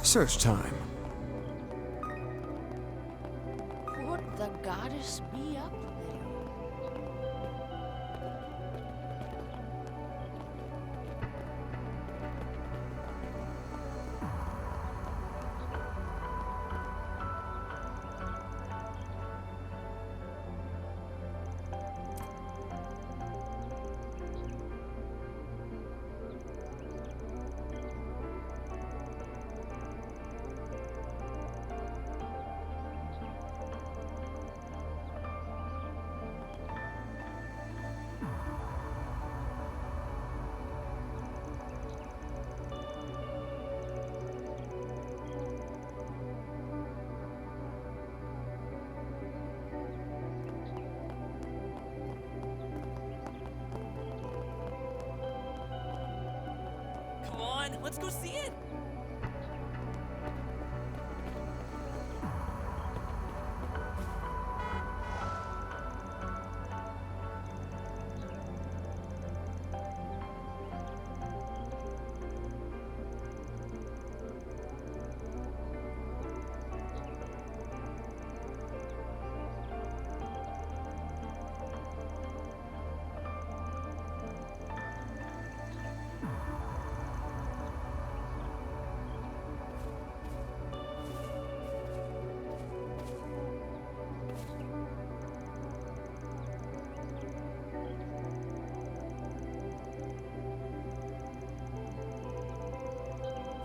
Search time. Could the goddess be up there? Come on, let's go see it!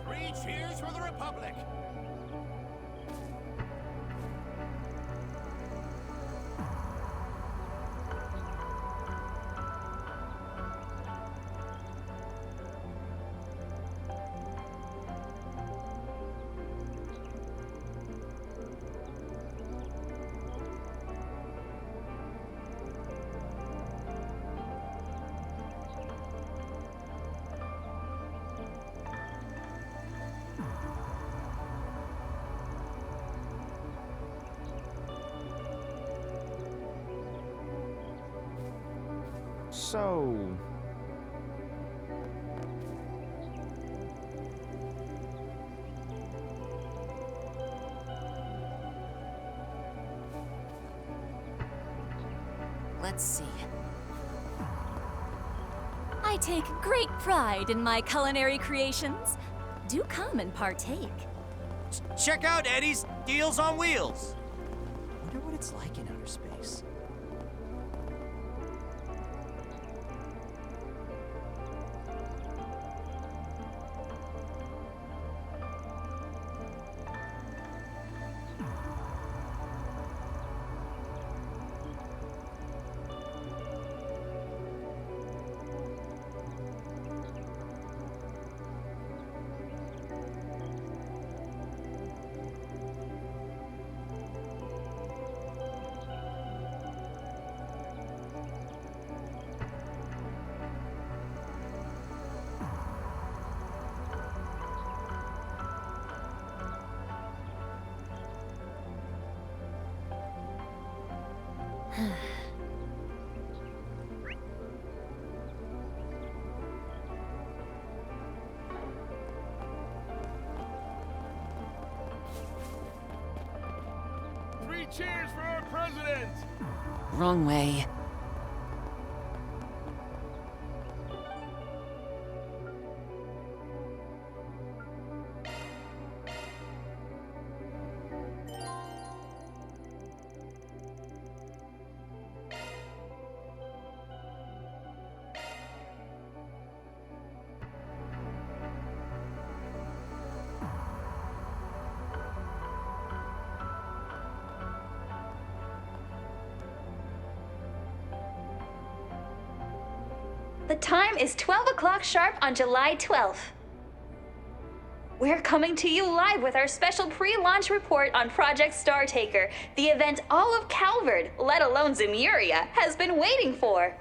Three cheers for the Republic! So... Let's see. I take great pride in my culinary creations. Do come and partake. Check out Eddie's Deals on Wheels! Wonder what it's like in outer space. Three cheers for our president! Wrong way. The time is 12 o'clock sharp on July 12th. We're coming to you live with our special pre-launch report on Project Startaker, the event all of Calvard, let alone Zemuria, has been waiting for.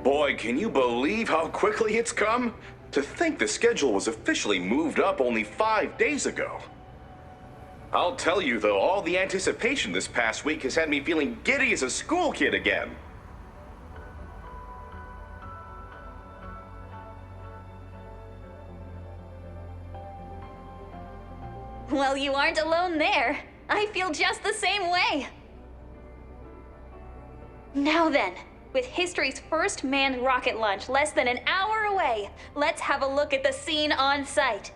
Boy, can you believe how quickly it's come? To think the schedule was officially moved up only 5 days ago. I'll tell you, though, all the anticipation this past week has had me feeling giddy as a school kid again. Well, you aren't alone there. I feel just the same way. Now then, with history's first manned rocket launch less than an hour away, let's have a look at the scene on site.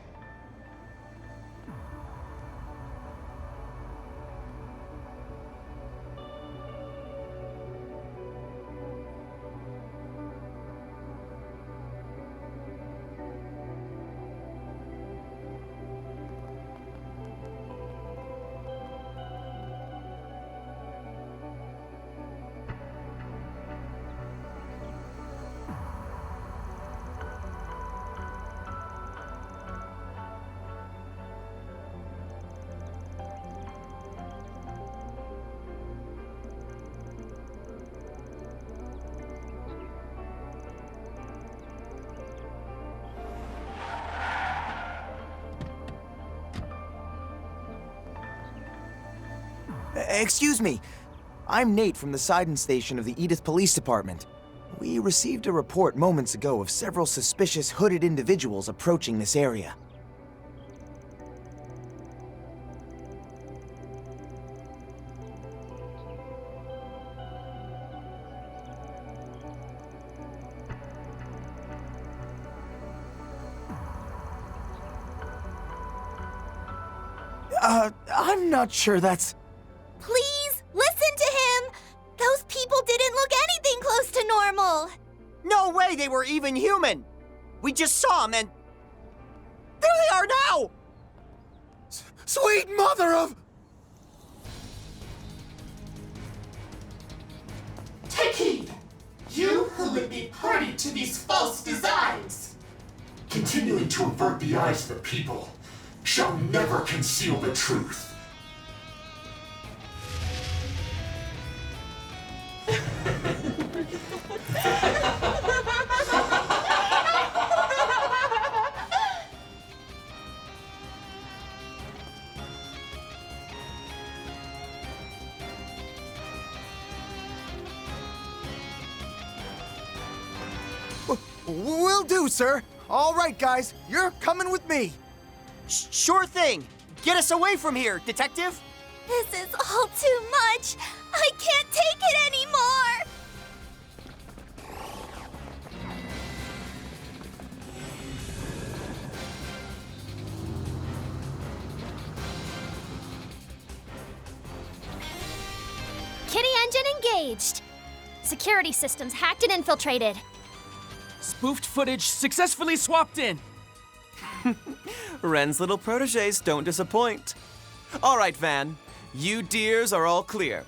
Excuse me. I'm Nate from the Sidon Station of the Edith Police Department. We received a report moments ago of several suspicious hooded individuals approaching this area. I'm not sure that's... Please, listen to him! Those people didn't look anything close to normal! No way they were even human! We just saw them and... there they are now! Sweet mother of... Take heed! You who would be party to these false designs! Continuing to avert the eyes of the people shall never conceal the truth. Will do, sir. All right, guys, you're coming with me. Sure thing. Get us away from here, detective. This is all too much! I can't take it anymore! Kitty engine engaged. Security systems hacked and infiltrated. Spoofed footage successfully swapped in. Ren's little proteges don't disappoint. All right, Van. You dears are all clear.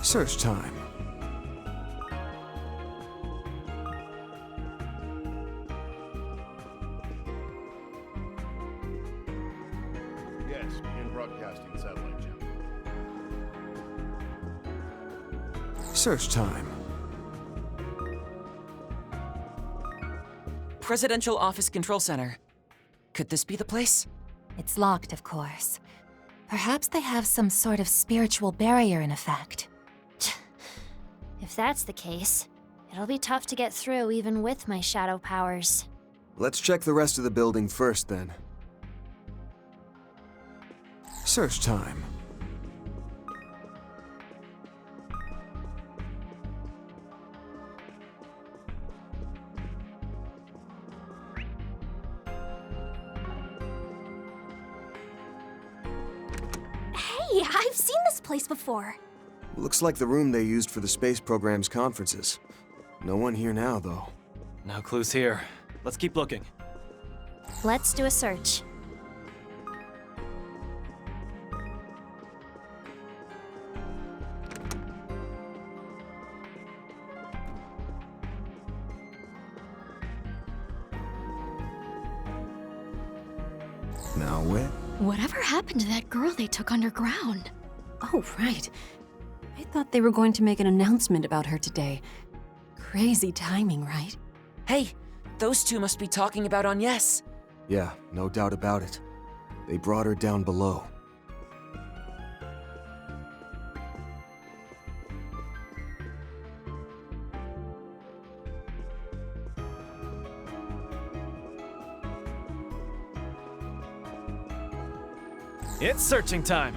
Search time. Yes, in broadcasting satellite channel. Search time. Presidential Office Control Center. Could this be the place? It's locked, of course. Perhaps they have some sort of spiritual barrier in effect. If that's the case, it'll be tough to get through even with my shadow powers. Let's check the rest of the building first, then. Search time. Hey, I've seen this place before. Looks like the room they used for the space program's conferences. No one here now, though. No clues here. Let's keep looking. Let's do a search. Now where? Whatever happened to that girl they took underground? Oh, right. I thought they were going to make an announcement about her today. Crazy timing, right? Hey, those two must be talking about Agnes. Yeah, no doubt about it. They brought her down below. It's searching time.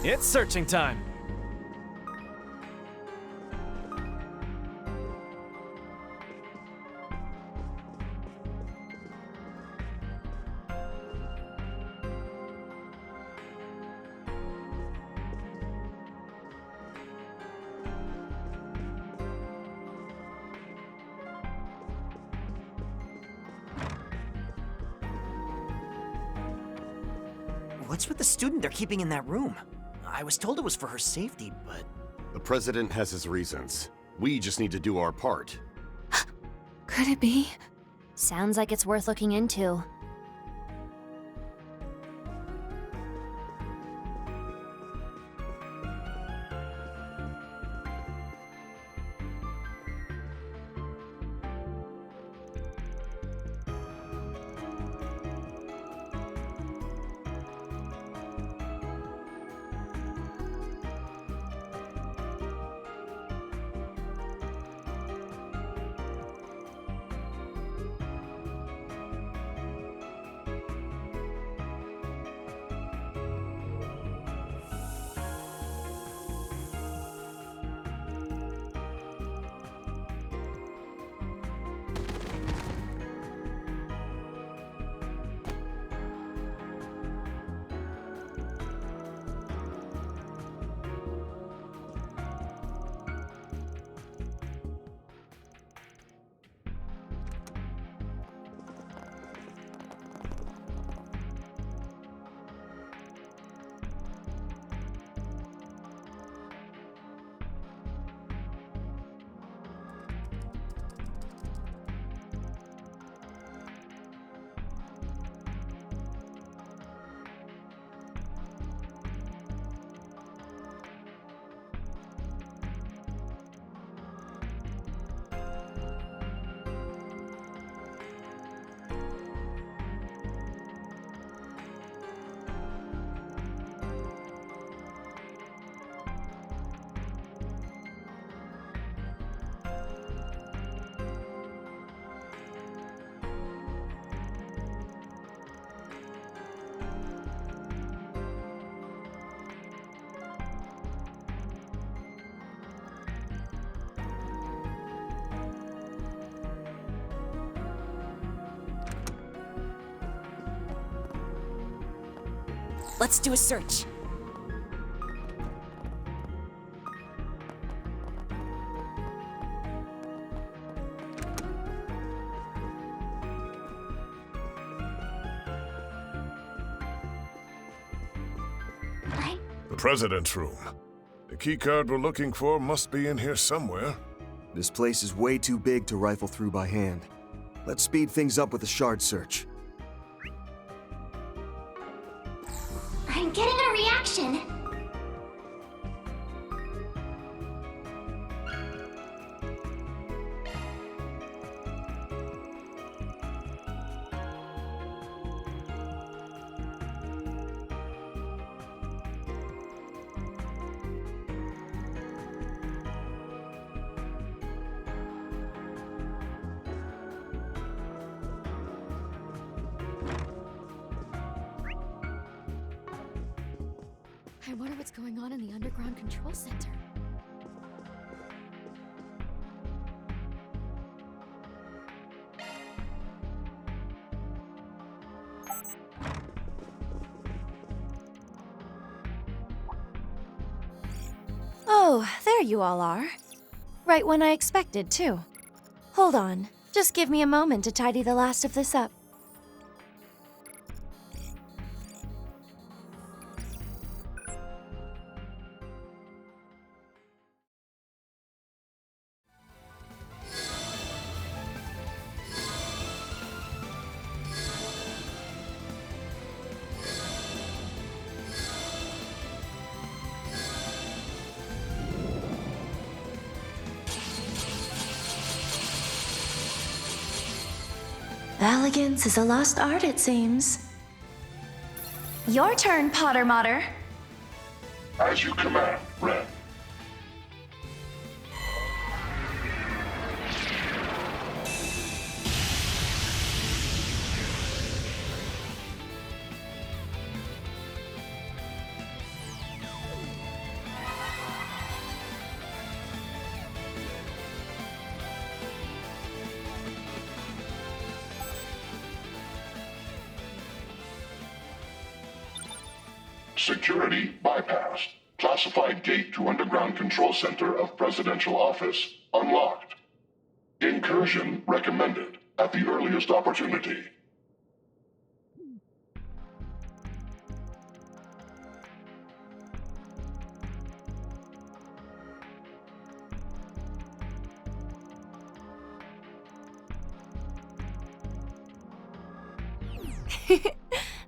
It's searching time. What's with the student they're keeping in that room? I was told it was for her safety, but... The president has his reasons. We just need to do our part. Could it be? Sounds like it's worth looking into. Let's do a search. The President's room. The keycard we're looking for must be in here somewhere. This place is way too big to rifle through by hand. Let's speed things up with a shard search. I'm getting a reaction. I wonder what's going on in the underground control center. Oh, there you all are. Right when I expected, too. Hold on. Just give me a moment to tidy the last of this up. Elegance is a lost art, it seems. Your turn, Potter Motter. As you command, Ren. Security bypassed. Classified gate to underground control center of Presidential Office unlocked. Incursion recommended at the earliest opportunity.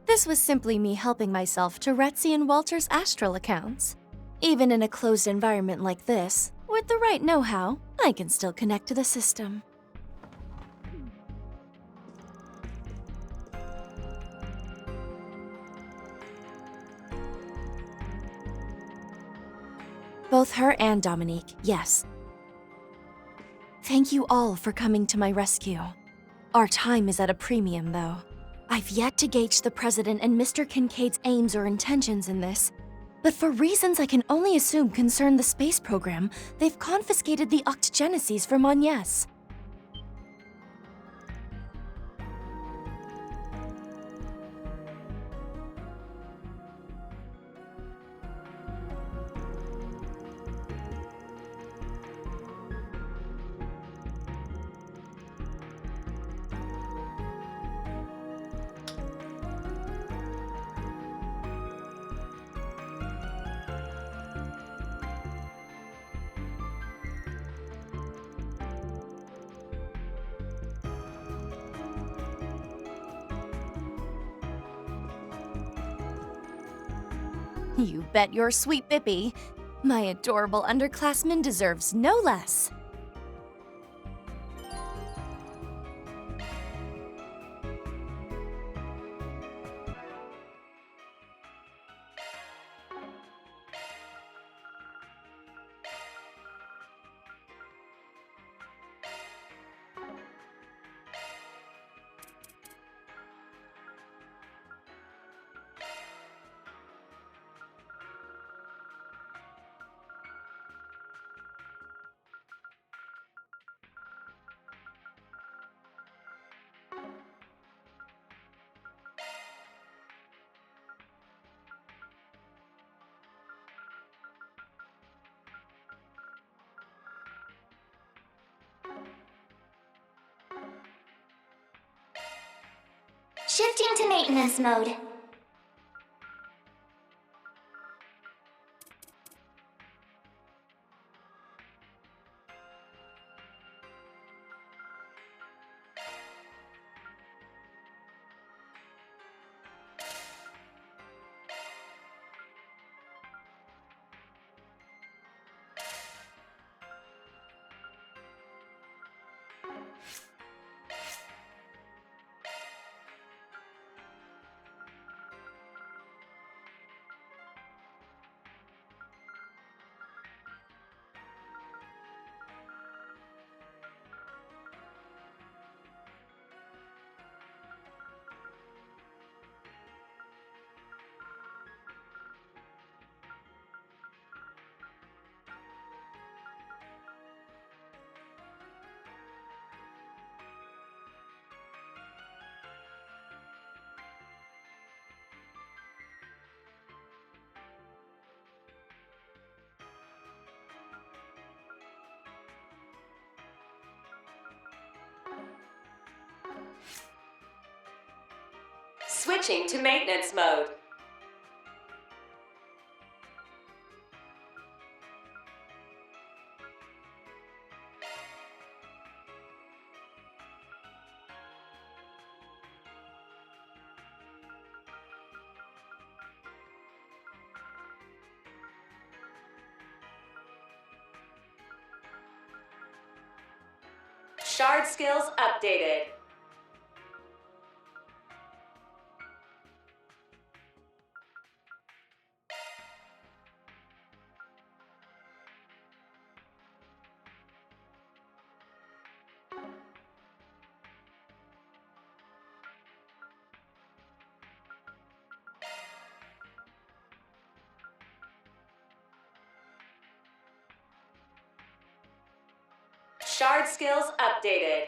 This was simply me helping myself to Retzi and Walter's astral accounts. Even in a closed environment like this, with the right know-how, I can still connect to the system. Both her and Dominique, yes. Thank you all for coming to my rescue. Our time is at a premium, though. I've yet to gauge the President and Mr. Kincaid's aims or intentions in this, but for reasons I can only assume concern the space program, they've confiscated the Octogenesis from Agnes. You bet your sweet Bippy. My adorable underclassman deserves no less. Shifting to maintenance mode. Switching to maintenance mode. Shard skills updated. Shard skills updated.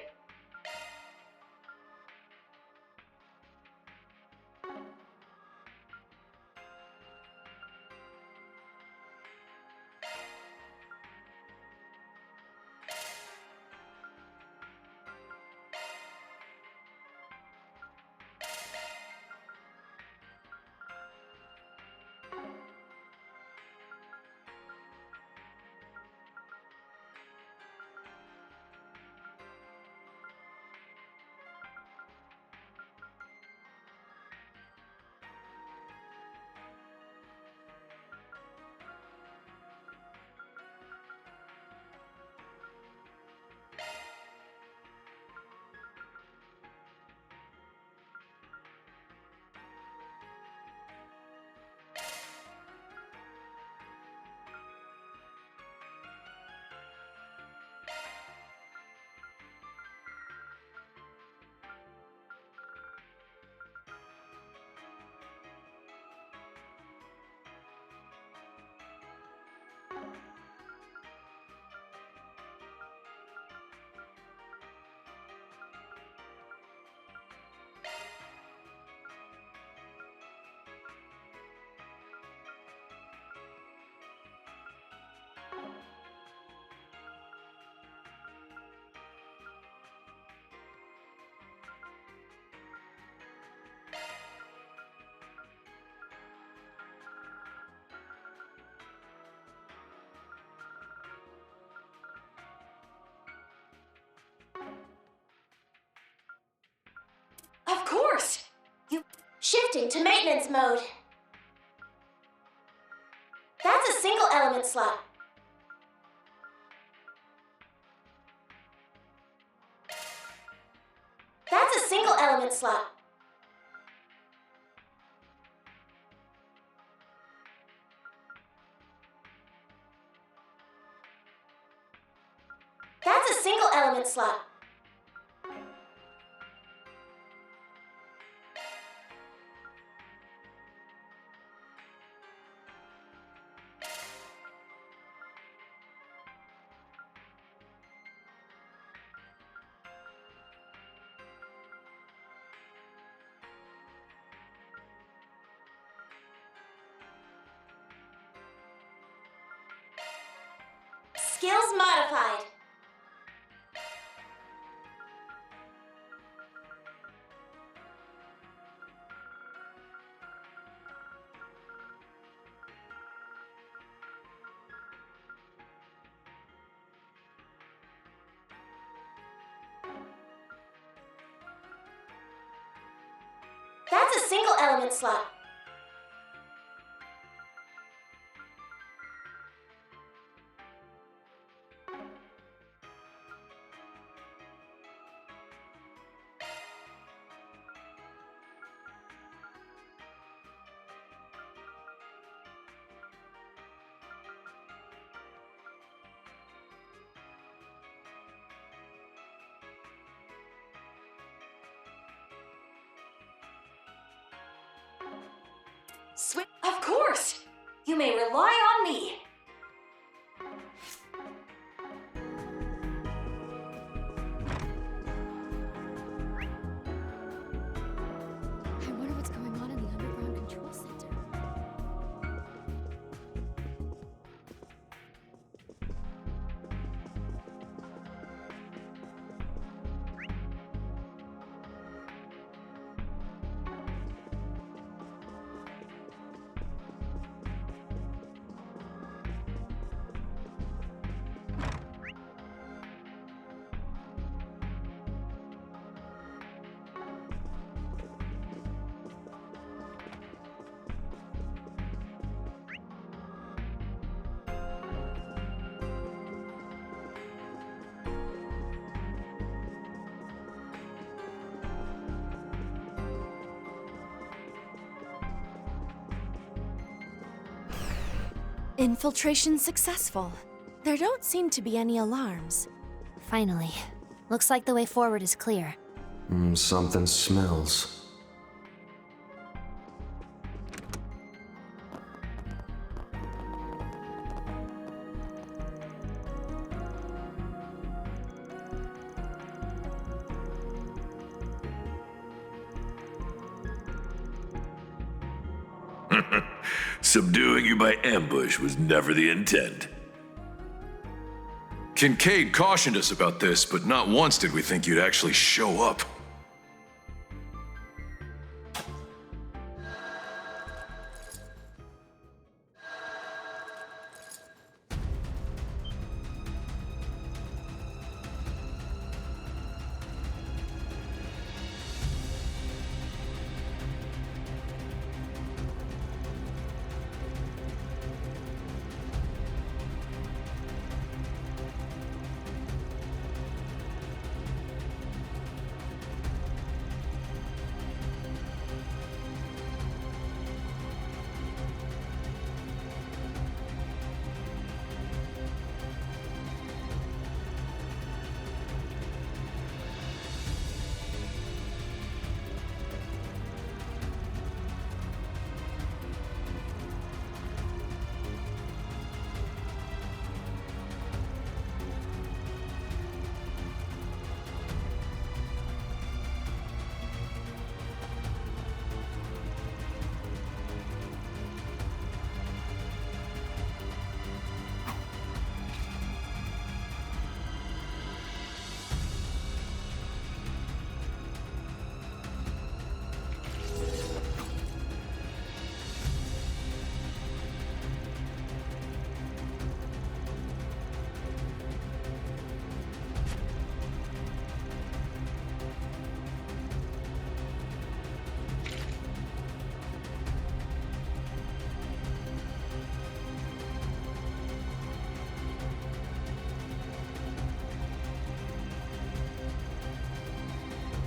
Of course! Shifting to maintenance mode. That's a single element slot. That's a single element slot. That's a single element slot. Skills modified. That's a single element slot. Of course! You may rely on me. I wonder what's going on in the underground control center. Infiltration successful. There don't seem to be any alarms. Finally. Looks like the way forward is clear. Something smells. Subduing you by ambush was never the intent. Kincaid cautioned us about this, but not once did we think you'd actually show up.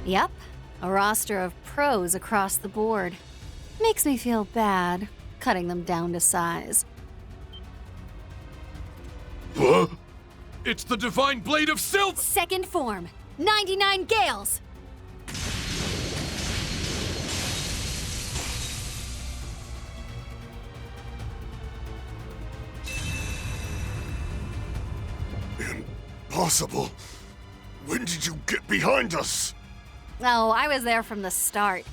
Yep, a roster of pros across the board. Makes me feel bad, cutting them down to size. Huh? It's the Divine Blade of Silver! Second form, 99 Gales! Impossible! When did you get behind us? Oh, I was there from the start.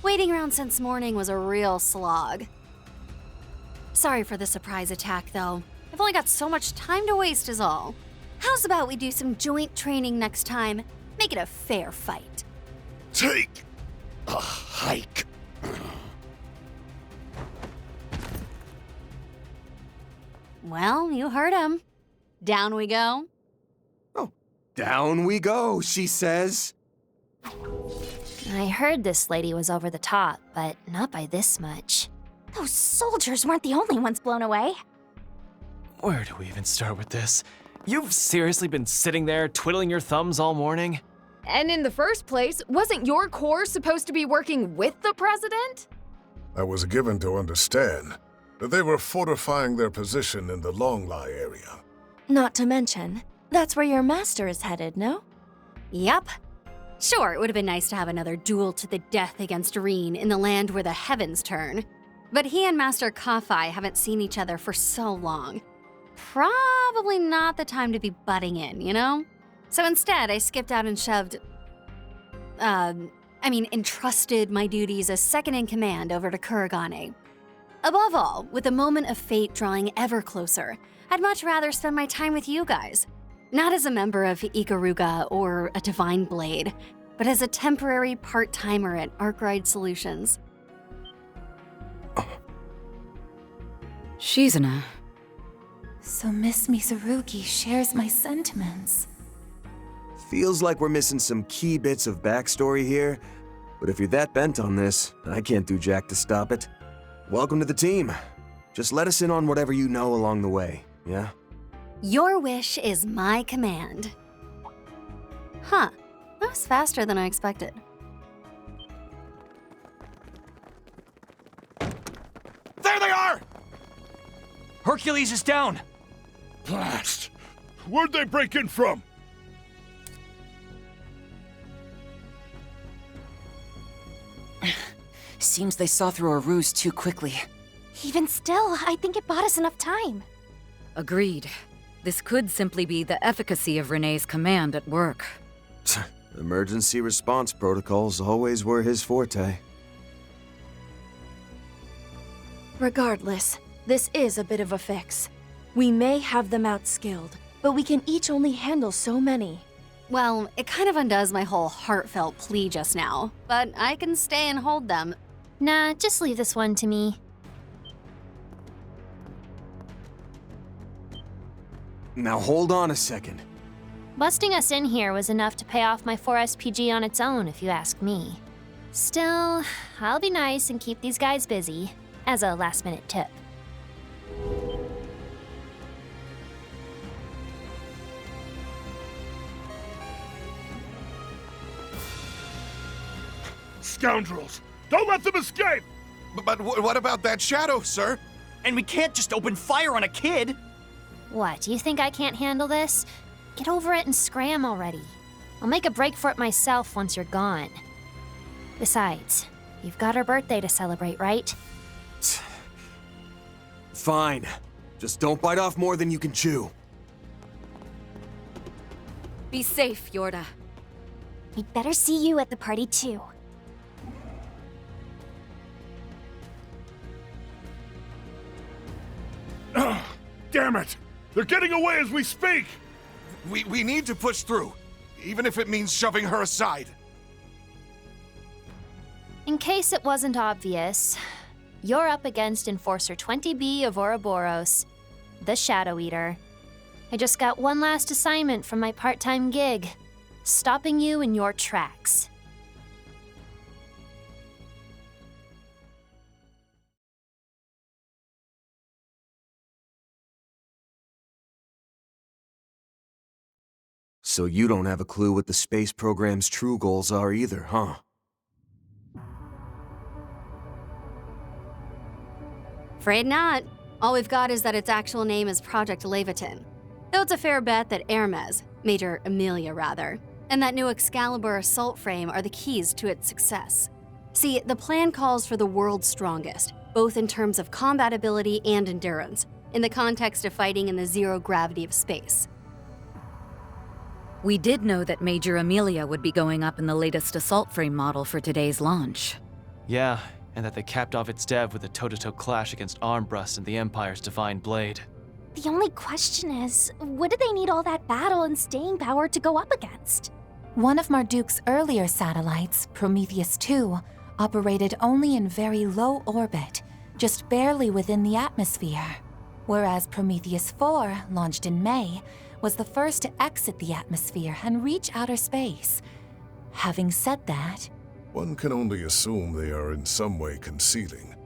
Waiting around since morning was a real slog. Sorry for the surprise attack, though. I've only got so much time to waste is all. How's about we do some joint training next time? Make it a fair fight. Take a hike. Well, you heard him. Down we go. Down we go, she says. I heard this lady was over the top, but not by this much. Those soldiers weren't the only ones blown away. Where do we even start with this? You've seriously been sitting there twiddling your thumbs all morning? And in the first place, wasn't your corps supposed to be working with the president? I was given to understand that they were fortifying their position in the Longlie area. Not to mention, that's where your master is headed, no? Yup. Sure, it would have been nice to have another duel to the death against Reen in the land where the heavens turn. But he and Master Kafai haven't seen each other for so long. Probably not the time to be butting in, you know? So instead, I skipped out and entrusted my duties as second-in-command over to Kuragane. Above all, with the moment of fate drawing ever closer, I'd much rather spend my time with you guys. Not as a member of Ikaruga or a Divine Blade, but as a temporary part-timer at Arkride Solutions. Shizuna. So Miss Mizurugi shares my sentiments. Feels like we're missing some key bits of backstory here, but if you're that bent on this, I can't do jack to stop it. Welcome to the team. Just let us in on whatever you know along the way, yeah? Your wish is my command. Huh, that was faster than I expected. There they are! Hercules is down! Blast! Where'd they break in from? Seems they saw through our ruse too quickly. Even still, I think it bought us enough time. Agreed. This could simply be the efficacy of Renee's command at work. Emergency response protocols always were his forte. Regardless, this is a bit of a fix. We may have them outskilled, but we can each only handle so many. Well, it kind of undoes my whole heartfelt plea just now, but I can stay and hold them. Nah, just leave this one to me. Now hold on a second. Busting us in here was enough to pay off my 4SPG on its own, if you ask me. Still, I'll be nice and keep these guys busy, as a last-minute tip. Scoundrels! Don't let them escape! But what about that shadow, sir? And we can't just open fire on a kid! What, do you think I can't handle this? Get over it and scram already. I'll make a break for it myself once you're gone. Besides, you've got her birthday to celebrate, right? Fine. Just don't bite off more than you can chew. Be safe, Yorda. We'd better see you at the party too. Damn it! They're getting away as we speak! We need to push through, even if it means shoving her aside. In case it wasn't obvious, you're up against Enforcer 20B of Ouroboros, the Shadow Eater. I just got one last assignment from my part-time gig, stopping you in your tracks. So you don't have a clue what the space program's true goals are either, huh? Afraid not. All we've got is that its actual name is Project Leviathan. Though it's a fair bet that Hermes, Major Amelia rather, and that new Excalibur assault frame are the keys to its success. See, the plan calls for the world's strongest, both in terms of combat ability and endurance, in the context of fighting in the zero gravity of space. We did know that Major Amelia would be going up in the latest assault frame model for today's launch. Yeah, and that they capped off its dev with a toe-to-toe clash against Armbrust and the Empire's Divine Blade. The only question is, what do they need all that battle and staying power to go up against? One of Marduk's earlier satellites, Prometheus 2, operated only in very low orbit, just barely within the atmosphere, whereas Prometheus 4, launched in May, was the first to exit the atmosphere and reach outer space. Having said that, one can only assume they are in some way concealing,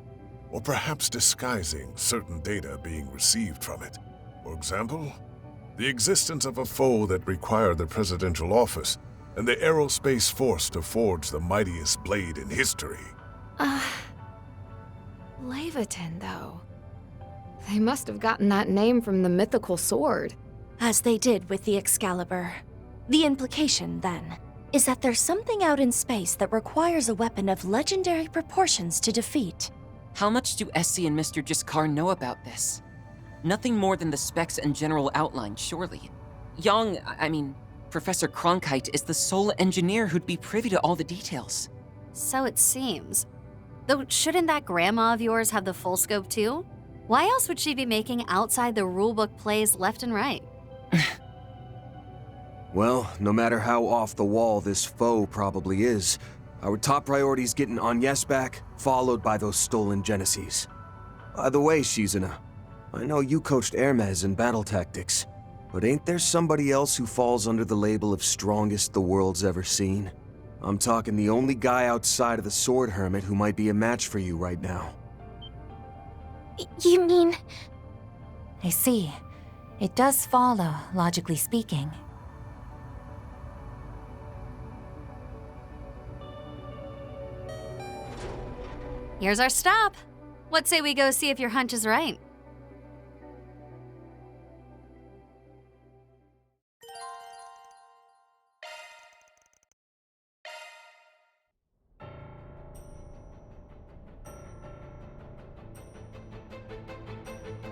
or perhaps disguising certain data being received from it. For example, the existence of a foe that required the presidential office and the aerospace force to forge the mightiest blade in history. Leviathan, though. They must have gotten that name from the mythical sword. As they did with the Excalibur. The implication, then, is that there's something out in space that requires a weapon of legendary proportions to defeat. How much do Essie and Mr. Jiskar know about this? Nothing more than the specs and general outline, surely. Professor Cronkite is the sole engineer who'd be privy to all the details. So it seems. Though, shouldn't that grandma of yours have the full scope too? Why else would she be making outside the rulebook plays left and right? Well, no matter how off the wall this foe probably is, our top priority is getting Agnes back, followed by those stolen Genesis. By the way, Shizuna, I know you coached Hermes in battle tactics, but ain't there somebody else who falls under the label of strongest the world's ever seen? I'm talking the only guy outside of the Sword Hermit who might be a match for you right now. You mean... I see. It does follow, logically speaking. Here's our stop. What say we go see if your hunch is right?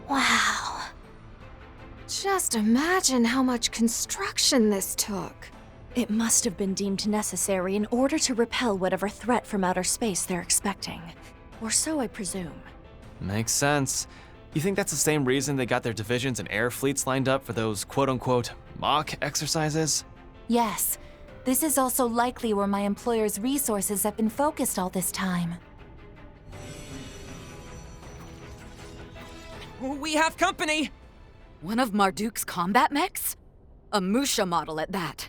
Wow. Just imagine how much construction this took. It must have been deemed necessary in order to repel whatever threat from outer space they're expecting. Or so I presume. Makes sense. You think that's the same reason they got their divisions and air fleets lined up for those quote-unquote mock exercises? Yes. This is also likely where my employer's resources have been focused all this time. We have company! One of Marduk's combat mechs? A Musha model at that.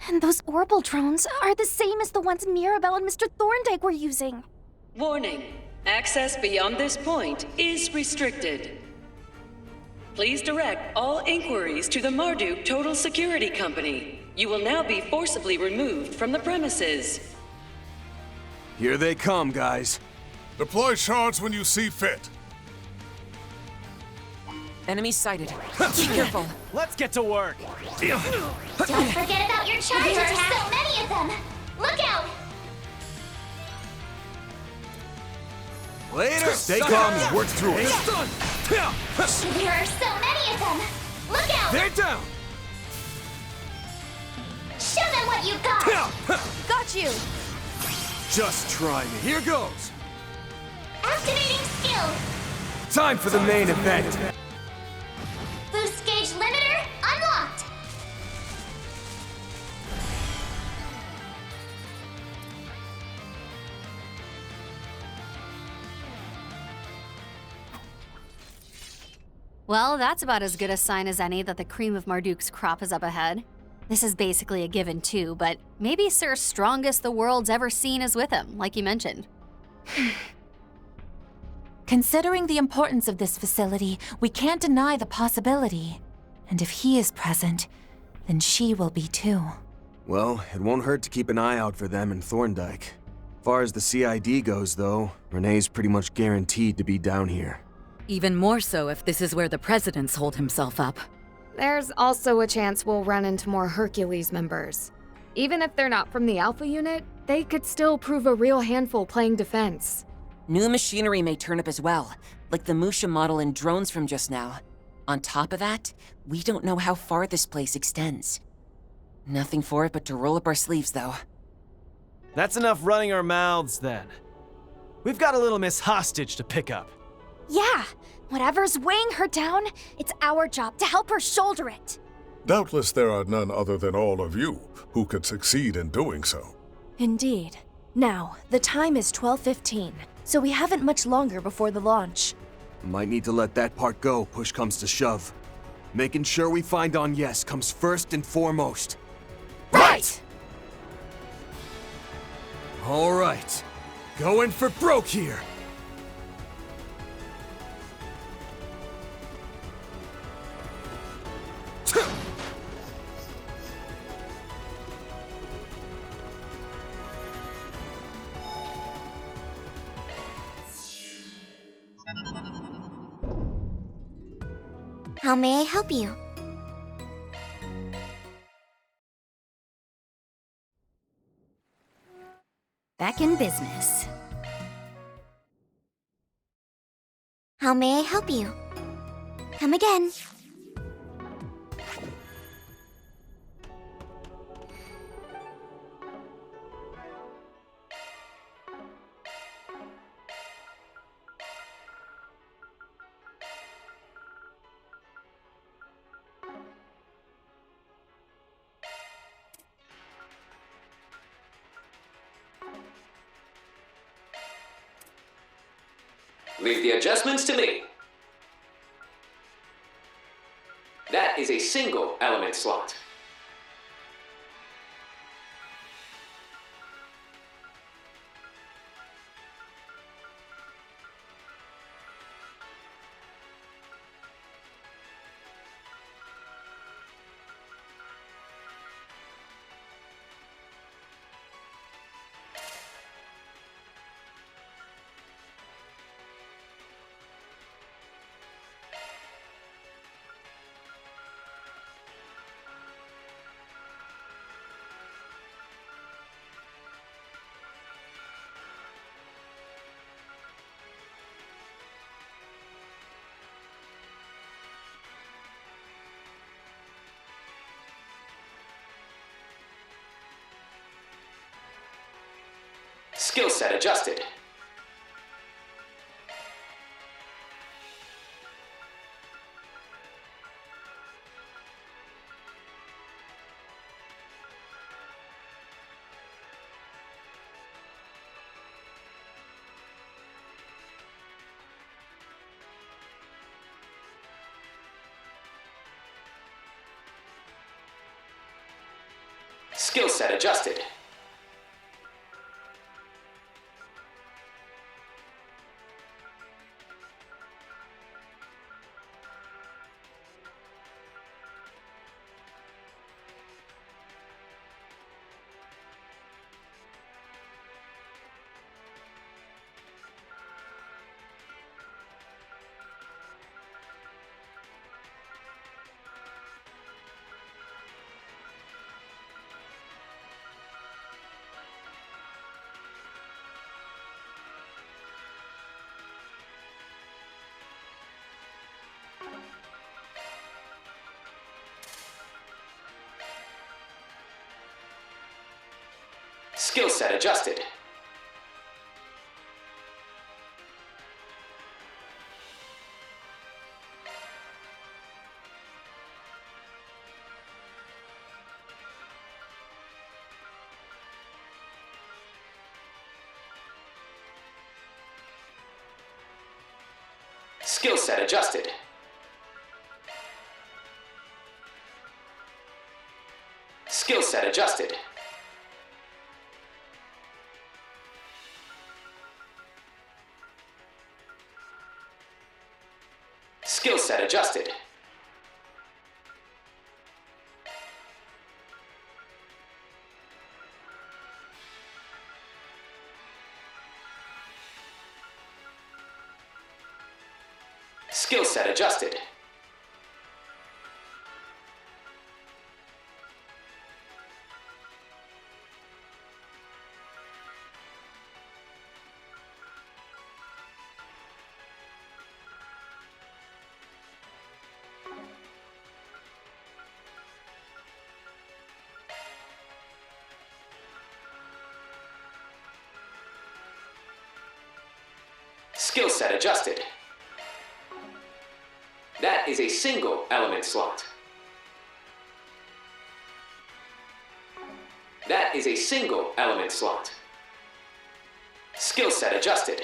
And those orbital drones are the same as the ones Mirabelle and Mr. Thorndyke were using. Warning. Access beyond this point is restricted. Please direct all inquiries to the Marduk Total Security Company. You will now be forcibly removed from the premises. Here they come, guys. Deploy shards when you see fit. Enemy sighted. Be careful. Let's get to work. Don't forget about your charges. There are so many of them. Look out! Later! Stay calm and work through it. There are so many of them. Look out! They're down! Show them what you got! Got you! Just try me. Here goes! Activating skill! Time for the main event! Boost gauge limiter unlocked! Well, that's about as good a sign as any that the cream of Marduk's crop is up ahead. This is basically a given too, but maybe Sir Strongest the world's ever seen is with him, like you mentioned. Considering the importance of this facility, we can't deny the possibility. And if he is present, then she will be too. Well, it won't hurt to keep an eye out for them in Thorndyke. Far as the CID goes, though, Renee's pretty much guaranteed to be down here. Even more so if this is where the president's holed himself up. There's also a chance we'll run into more Hercules members. Even if they're not from the Alpha unit, they could still prove a real handful playing defense. New machinery may turn up as well, like the Musha model and drones from just now. On top of that, we don't know how far this place extends. Nothing for it but to roll up our sleeves, though. That's enough running our mouths, then. We've got a little Miss Hostage to pick up. Yeah, whatever's weighing her down, it's our job to help her shoulder it. Doubtless there are none other than all of you who could succeed in doing so. Indeed. Now, the time is 12:15, so we haven't much longer before the launch. Might need to let that part go, push comes to shove. Making sure we find Agnes comes first and foremost. Right! All right. Going for broke here. How may I help you? Back in business. How may I help you? Come again. Leave the adjustments to me. That is a single element slot. Skill set adjusted. Skill set adjusted. Skill set adjusted. Skill set adjusted. Skill set adjusted. Skill set adjusted. Skill set adjusted. Skill set adjusted. That is a single element slot. That is a single element slot. Skill set adjusted.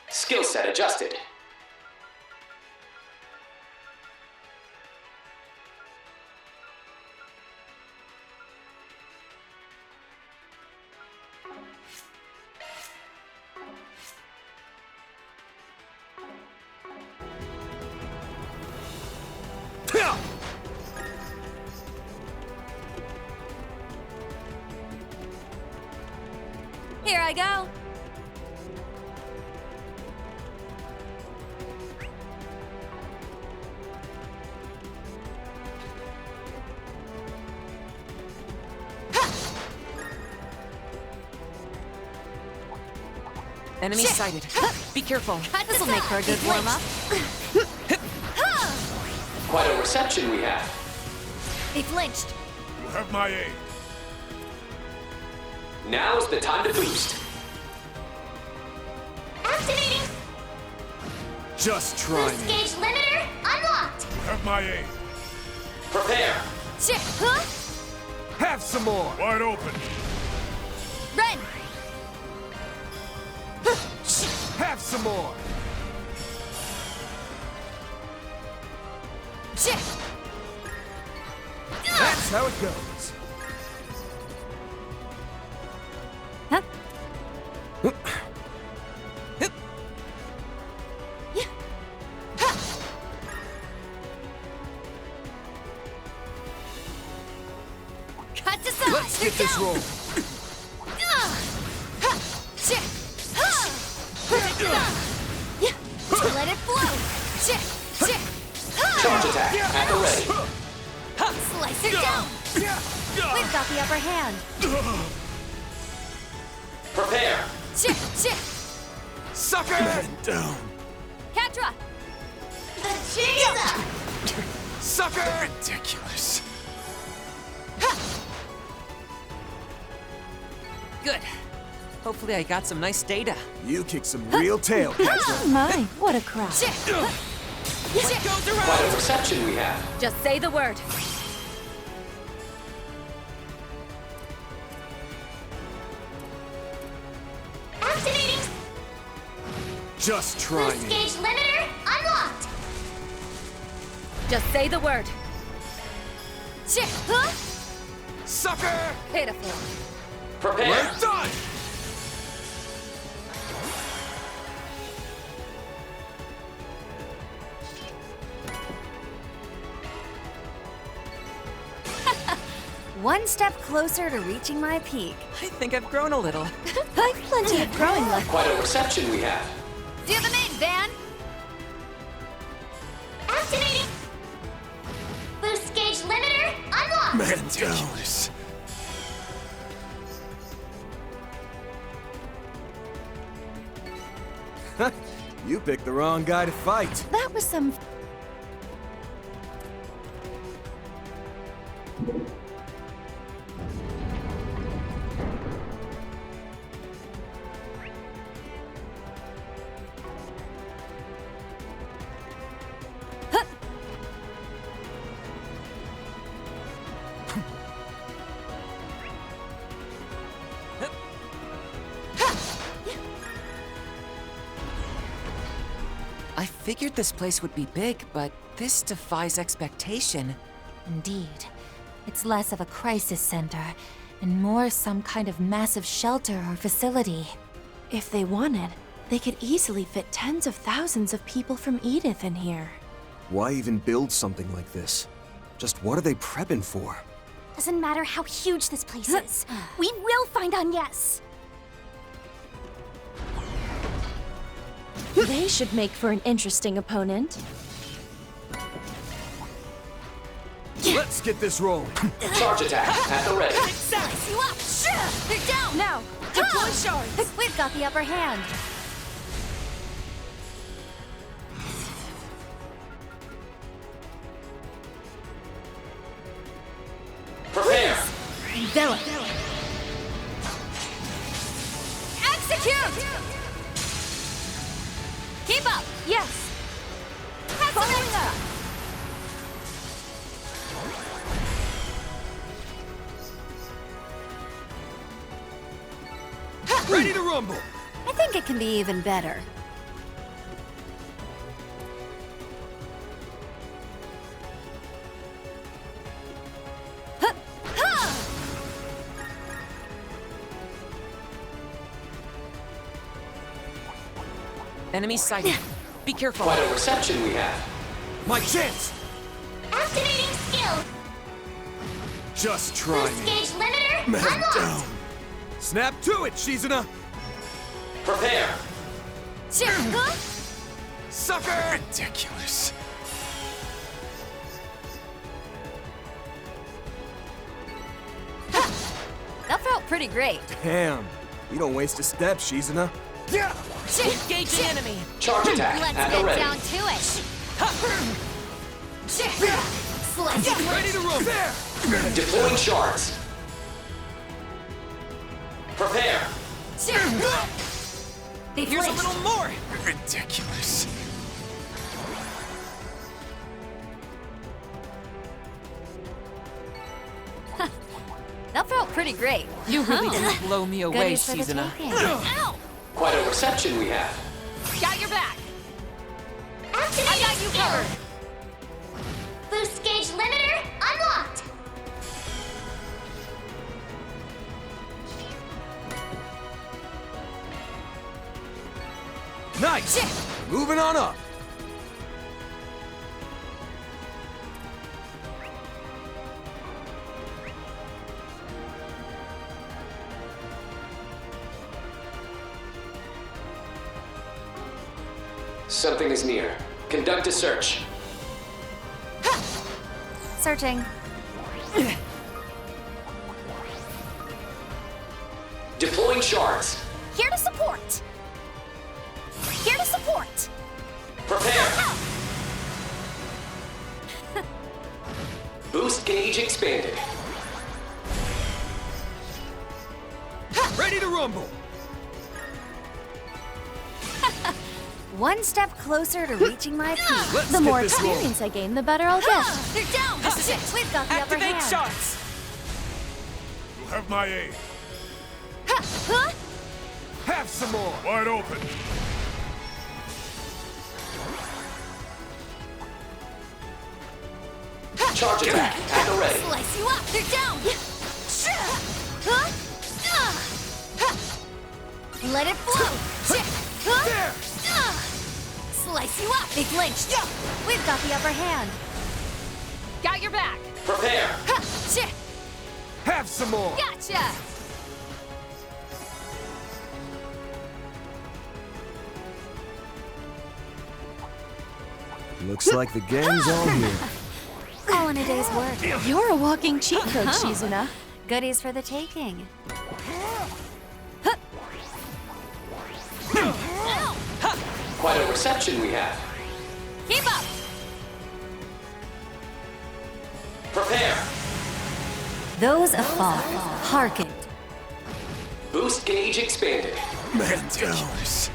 Skill set adjusted. Here I go. Enemy sighted. Be careful. This'll make for a good warm-up. Quite a reception we have. They flinched. You have my aid. Now's the time to boost. Activating! Just try Boost me. gauge limiter unlocked! You have my aid. Prepare. Huh? Have some more. Wide open. Ren! Have some more. That's how it goes. Huh? Cut to size! Let's get this rolling. Let it flow! Charge attack at the ready. Slice it down! We've got the upper hand! Prepare. Sucker! Man down. Catra! The jig is up! Sucker! Ridiculous. Good. Hopefully I got some nice data. You kick some real tail, Catra. My, what a crowd. Quite a reception we have. Just say the word. Activating! Just try Boost me. gauge limiter unlocked! Just say the word. Sucker! Pitiful. Prepare. We're done! One step closer to reaching my peak. I think I've grown a little. I've plenty of growing left. Quite a reception we have. Do the main, Van! Activating! Boost gauge limiter unlocked! Man ridiculous. You picked the wrong guy to fight. That was some. I figured this place would be big, but this defies expectation. Indeed. It's less of a crisis center, and more some kind of massive shelter or facility. If they wanted, they could easily fit tens of thousands of people from Edith in here. Why even build something like this? Just what are they prepping for? Doesn't matter how huge this place is. We will find Agnes! They should make for an interesting opponent. Let's get this rolling. Charge attack at the ready. Size you up! They're down! Now, deploy shards! We've got the upper hand. Prepare. Envelop! Execute! Keep up! Yes! Following up! Ready to rumble! I think it can be even better. Enemy sighted. Be careful. Quite a reception we have. My chance! Activating skill! Just try Boost me. gauge limiter Man unlocked! down. Snap to it, Shizuna! Prepare. Sucker! Ridiculous. That felt pretty great. Damn. You don't waste a step, Shizuna. Engage the enemy. Charge attack Let's at get the ready. down to it. Slice it. Ready to roll. Deploying shards. Prepare. They Here's a flinched. little more. Ridiculous. That felt pretty great. You really did blow me away, Goodies for the Shizuna. taking. Ow! Quite a reception we have. Got your back. Activating I got you skill. covered. Boost gauge limiter unlocked. Nice. Moving on up. Something is near. Conduct a search. Searching. Deploying shards. Here to support. Here to support. Prepare. Boost gauge expanded. Ready to rumble. One step closer to reaching my peak. Let's The get more this rolling. experience I gain, the better I'll get. They're down. This is it. We've got the upper Activate hand. shots. You have my aid. Huh? Have some more. Wide open. Charge attack at the ready. Slice you up. They're down. Huh? Let it flow. There. Slice you up. They flinched. We've got the upper hand. Got your back. Prepare. Have some more. Gotcha. Looks like the gang's all here. All in a day's work. You're a walking cheat code, Shizuna. Goodies for the taking. Quite a reception we have. Keep up. Prepare. Those afar hearkened. Boost gauge expanded. Ridiculous.